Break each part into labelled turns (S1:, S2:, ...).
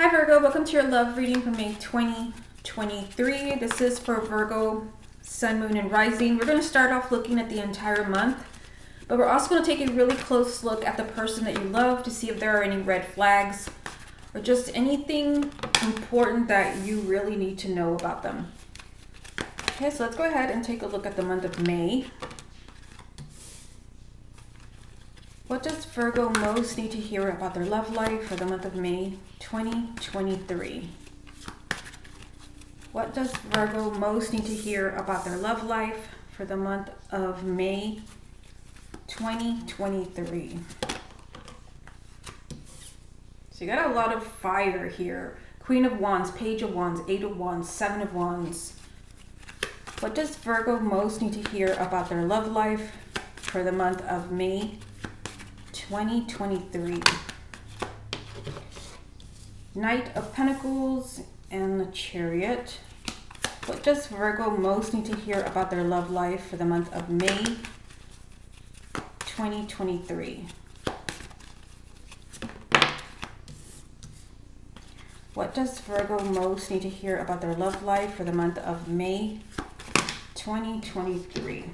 S1: Hi Virgo, welcome to your love reading for May 2023. This is for Virgo, Sun, Moon, and Rising. We're going to start off looking at the entire month, but we're also going to take a really close look at the person that you love to see if there are any red flags or just anything important that you really need to know about them. Okay, so let's go ahead and take a look at the month of May. What does Virgo most need to hear about their love life for the month of May 2023? What does Virgo most need to hear about their love life for the month of May 2023? So you got a lot of fire here. Queen of Wands, Page of Wands, Eight of Wands, Seven of Wands. What does Virgo most need to hear about their love life for the month of May 2023? Knight of Pentacles and the Chariot. What does Virgo most need to hear about their love life for the month of May 2023? What does Virgo most need to hear about their love life for the month of May 2023?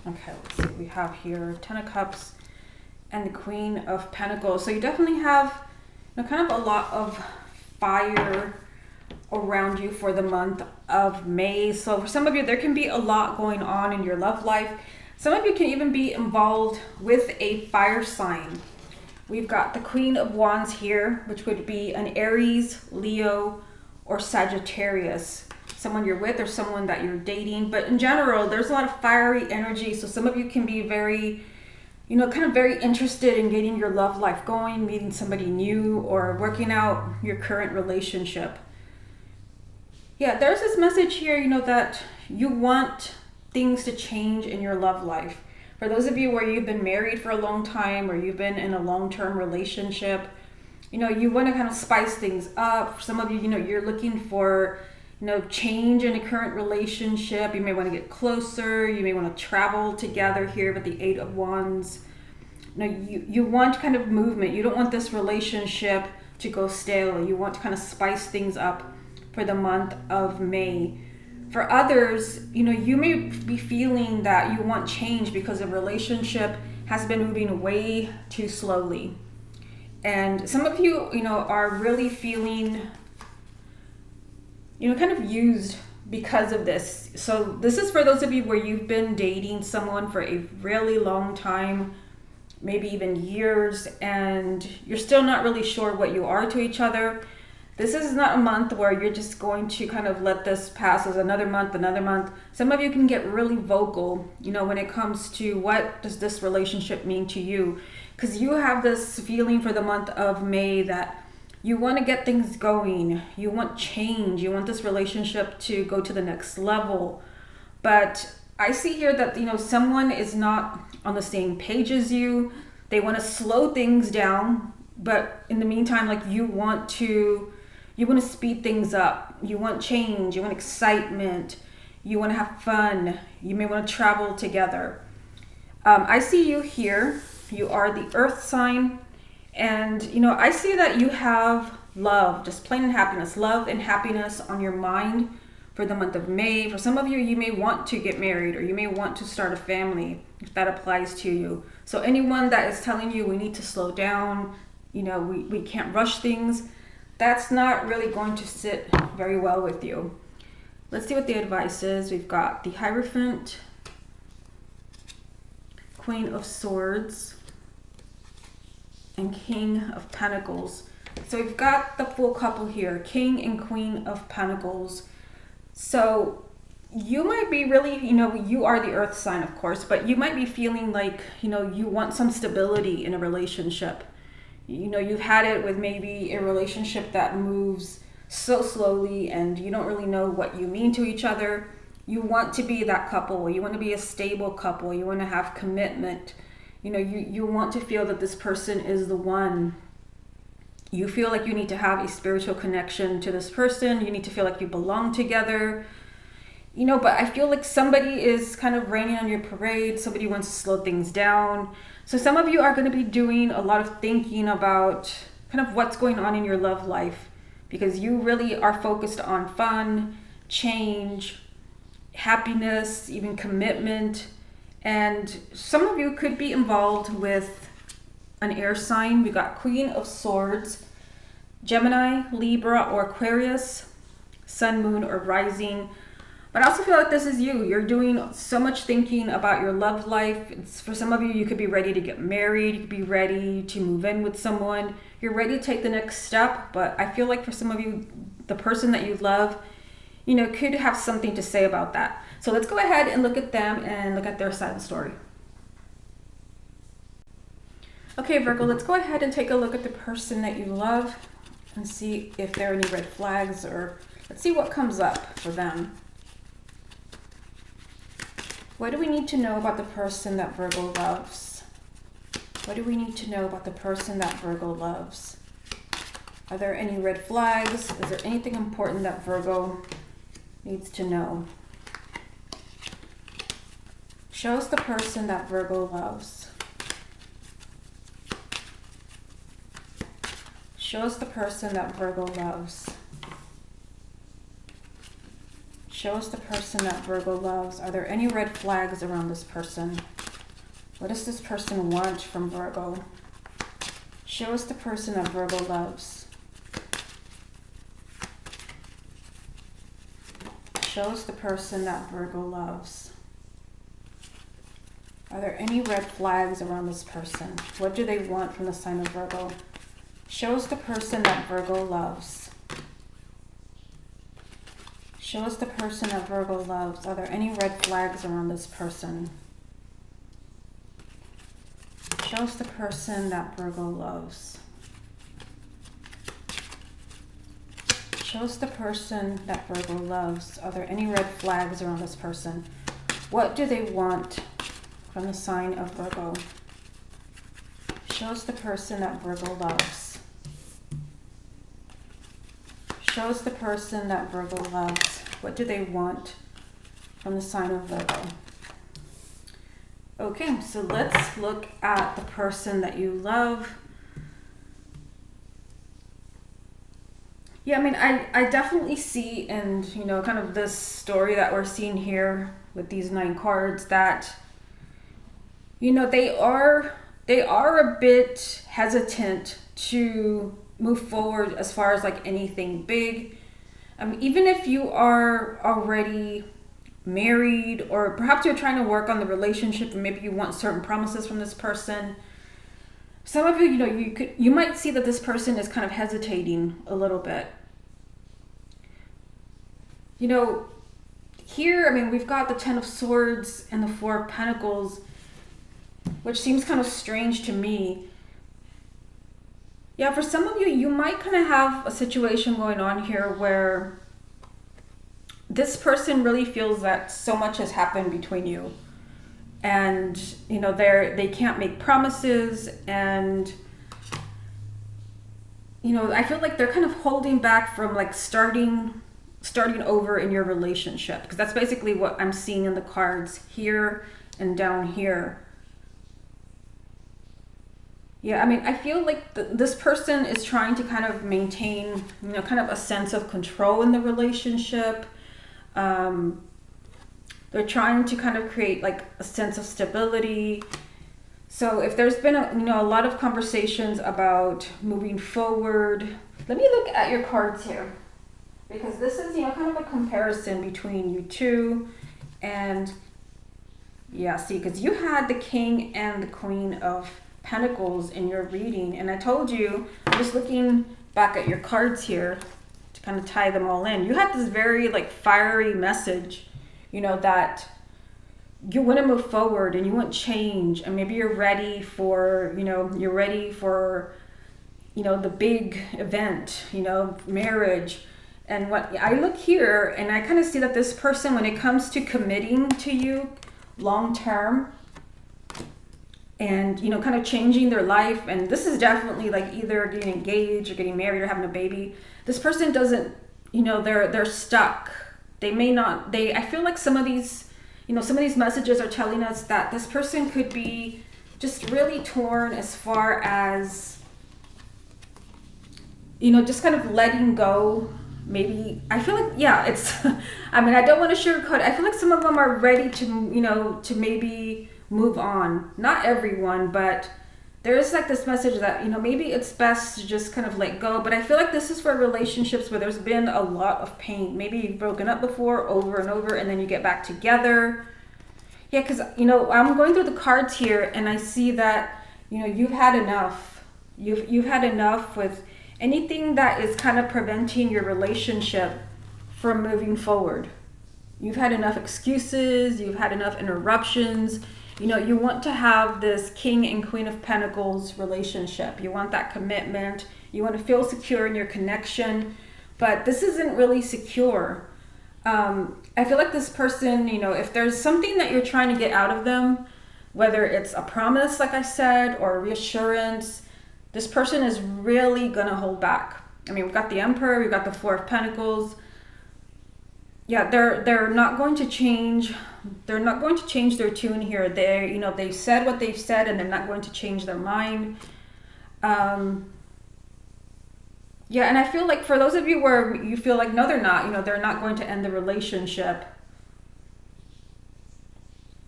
S1: Okay, let's see what we have here. Ten of Cups and the Queen of Pentacles. So you definitely have kind of a lot of fire around you for the month of May. So for some of you, there can be a lot going on in your love life. Some of you can even be involved with a fire sign. We've got the Queen of Wands here, which would be an Aries, Leo, or Sagittarius. Someone you're with or someone that you're dating. But in general, there's a lot of fiery energy. So some of you can be very kind of very interested in getting your love life going, meeting somebody new, or working out your current relationship. Yeah, there's this message here, that you want things to change in your love life. For those of you where you've been married for a long time or you've been in a long-term relationship, you want to kind of spice things up. For some of you, you're looking for change in a current relationship. You may want to get closer. You may want to travel together here with the Eight of Wands. You want kind of movement. You don't want this relationship to go stale. You want to kind of spice things up for the month of May. For others, you may be feeling that you want change because the relationship has been moving way too slowly. And some of you, are really feeling kind of used because of this. So this is for those of you where you've been dating someone for a really long time, maybe even years, and you're still not really sure what you are to each other. This is not a month where you're just going to kind of let this pass as another month. Some of you can get really vocal, when it comes to what does this relationship mean to you, because you have this feeling for the month of May that you want to get things going. You want change. You want this relationship to go to the next level. But I see here that, someone is not on the same page as you. They want to slow things down. But in the meantime, you want to speed things up. You want change. You want excitement. You want to have fun. You may want to travel together. I see you here. You are the Earth sign. And, I see that you have love, just plain and happiness, love and happiness on your mind for the month of May. For some of you, you may want to get married or you may want to start a family if that applies to you. So anyone that is telling you we need to slow down, we can't rush things, that's not really going to sit very well with you. Let's see what the advice is. We've got the Hierophant, Queen of Swords, and King of Pentacles. So we've got the full couple here, King and Queen of Pentacles. So you might be really, you are the Earth sign, of course, but you might be feeling like, you want some stability in a relationship. You've had it with maybe a relationship that moves so slowly and you don't really know what you mean to each other. You want to be that couple. You want to be a stable couple. You want to have commitment. You want to feel that this person is the one. You feel like you need to have a spiritual connection to this person. You need to feel like you belong together. But I feel like somebody is kind of raining on your parade. Somebody wants to slow things down. So some of you are going to be doing a lot of thinking about kind of what's going on in your love life, because you really are focused on fun, change, happiness, even commitment. And some of you could be involved with an air sign. We got Queen of Swords, Gemini, Libra, or Aquarius, Sun, Moon, or Rising. But I also feel like this is you. You're doing so much thinking about your love life. For some of you, you could be ready to get married. You could be ready to move in with someone. You're ready to take the next step. But I feel like for some of you, the person that you love, could have something to say about that. So let's go ahead and look at them and look at their side of the story. Okay, Virgo, let's go ahead and take a look at the person that you love and see if there are any red flags, or let's see what comes up for them. What do we need to know about the person that Virgo loves? What do we need to know about the person that Virgo loves? Are there any red flags? Is there anything important that Virgo needs to know? Show us the person that Virgo loves. Show us the person that Virgo loves. Show us the person that Virgo loves. Are there any red flags around this person? What does this person want from Virgo? Show us the person that Virgo loves. Show us the person that Virgo loves. Are there any red flags around this person? What do they want from the sign of Virgo? Show us the person that Virgo loves. Show us the person that Virgo loves. Are there any red flags around this person? Show us the person that Virgo loves. Show us the person that Virgo loves. Are there any red flags around this person? What do they want from the sign of Virgo? Show us the person that Virgo loves. Show us the person that Virgo loves. What do they want from the sign of Virgo? Okay, so let's look at the person that you love. Yeah, I mean, I definitely see, and kind of this story that we're seeing here with these 9 cards, that they are a bit hesitant to move forward as far as like anything big. Even if you are already married, or perhaps you're trying to work on the relationship and maybe you want certain promises from this person, some of you might see that this person is kind of hesitating a little bit. Here, we've got the 10 of Swords and the 4 of Pentacles, which seems kind of strange to me. Yeah, for some of you, you might kind of have a situation going on here where this person really feels that so much has happened between you. And, they can't make promises, and, I feel like they're kind of holding back from like starting over in your relationship, because that's basically what I'm seeing in the cards here and down here. Yeah, I feel like this person is trying to kind of maintain, kind of a sense of control in the relationship. They're trying to kind of create like a sense of stability. So if there's been a lot of conversations about moving forward, let me look at your cards here, because this is, kind of a comparison between you two. And yeah, see, because you had the King and the Queen of Pentacles in your reading, and I told you, I'm just looking back at your cards here to kind of tie them all in. You had this very like fiery message, that you want to move forward and you want change, and maybe you're ready for, the big event, marriage. And what I look here, and I kind of see that this person, when it comes to committing to you long term, and kind of changing their life, and this is definitely like either getting engaged or getting married or having a baby, this person doesn't, they're stuck. They may not, I feel like some of these messages are telling us that this person could be just really torn as far as just kind of letting go. Maybe I feel like, yeah, it's, I mean, I don't want to sugarcoat it. I feel like some of them are ready to, to maybe move on. Not everyone, but there is like this message that, maybe it's best to just kind of let go. But I feel like this is for relationships where there's been a lot of pain. Maybe you've broken up before over and over, and then you get back together. Yeah, because, I'm going through the cards here, and I see that, you've had enough. You've had enough with anything that is kind of preventing your relationship from moving forward. You've had enough excuses. You've had enough interruptions. You want to have this King and Queen of Pentacles relationship. You want that commitment. You want to feel secure in your connection. But this isn't really secure. I feel like this person, if there's something that you're trying to get out of them, whether it's a promise, like I said, or a reassurance, this person is really going to hold back. I mean, we've got the Emperor, we've got the Four of Pentacles. Yeah, they're not going to change. They're not going to change their tune here. They've said what they've said, and they're not going to change their mind. Yeah, and I feel like for those of you where you feel like, no, they're not going to end the relationship.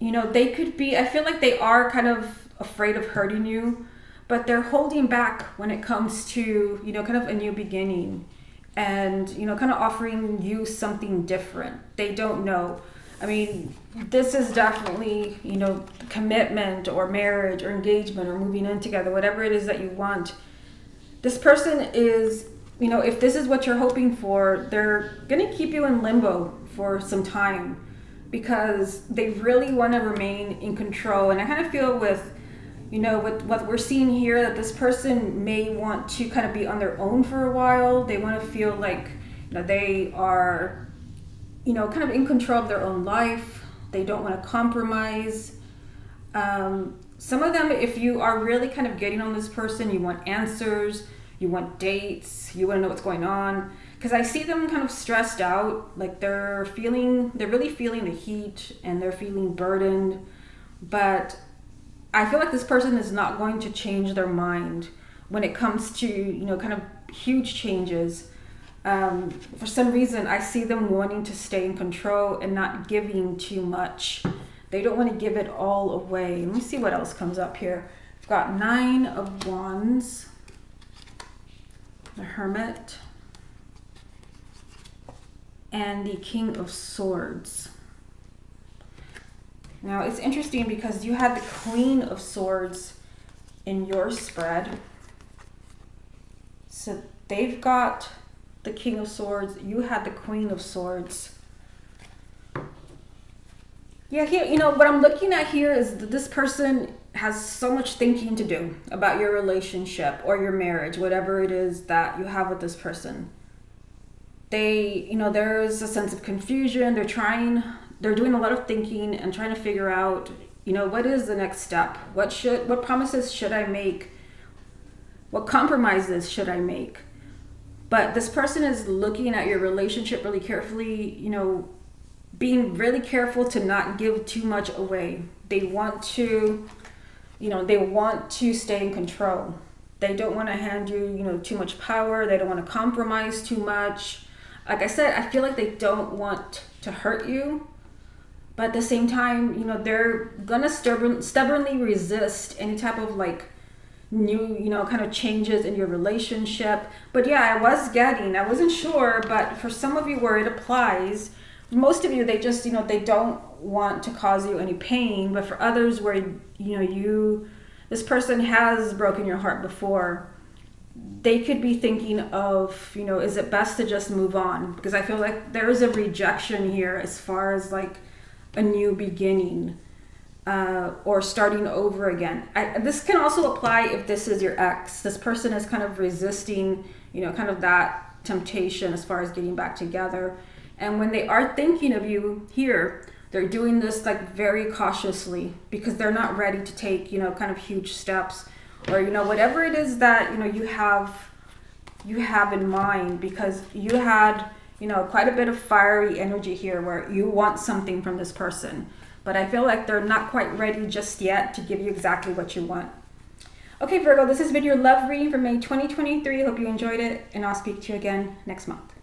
S1: They could be, I feel like they are kind of afraid of hurting you, but they're holding back when it comes to, kind of a new beginning and, kind of offering you something different. They don't know. I mean, this is definitely, commitment or marriage or engagement or moving in together, whatever it is that you want. This person is, if this is what you're hoping for, they're going to keep you in limbo for some time because they really want to remain in control. And I kind of feel with what we're seeing here, that this person may want to kind of be on their own for a while. They want to feel like, they are, kind of in control of their own life. They don't want to compromise. Some of them, if you are really kind of getting on this person, you want answers, you want dates, you want to know what's going on. Because I see them kind of stressed out, like they're really feeling the heat and they're feeling burdened. But I feel like this person is not going to change their mind when it comes to, kind of huge changes. For some reason, I see them wanting to stay in control and not giving too much. They don't want to give it all away. Let me see what else comes up here. I've got 9 of Wands, the Hermit, and the King of Swords. Now, it's interesting because you had the Queen of Swords in your spread. So they've got the King of Swords. You had the Queen of Swords. Yeah, here, what I'm looking at here is that this person has so much thinking to do about your relationship or your marriage, whatever it is that you have with this person. They, there's a sense of confusion. They're doing a lot of thinking and trying to figure out, what is the next step? What promises should I make? What compromises should I make? But this person is looking at your relationship really carefully, being really careful to not give too much away. They want to, stay in control. They don't want to hand you, too much power. They don't want to compromise too much. Like I said, I feel like they don't want to hurt you. But at the same time, they're gonna stubbornly resist any type of like new, kind of changes in your relationship. But yeah, I wasn't sure, but for some of you where it applies, most of you, they just, they don't want to cause you any pain. But for others where, this person has broken your heart before, they could be thinking of, is it best to just move on? Because I feel like there is a rejection here as far as like a new beginning or starting over again. This can also apply if this is your ex. This person is kind of resisting, kind of that temptation as far as getting back together. And when they are thinking of you here, they're doing this like very cautiously because they're not ready to take, kind of huge steps or, whatever it is that, you have in mind, because you had, quite a bit of fiery energy here where you want something from this person. But I feel like they're not quite ready just yet to give you exactly what you want. Okay, Virgo, this has been your love reading for May 2023. Hope you enjoyed it, and I'll speak to you again next month.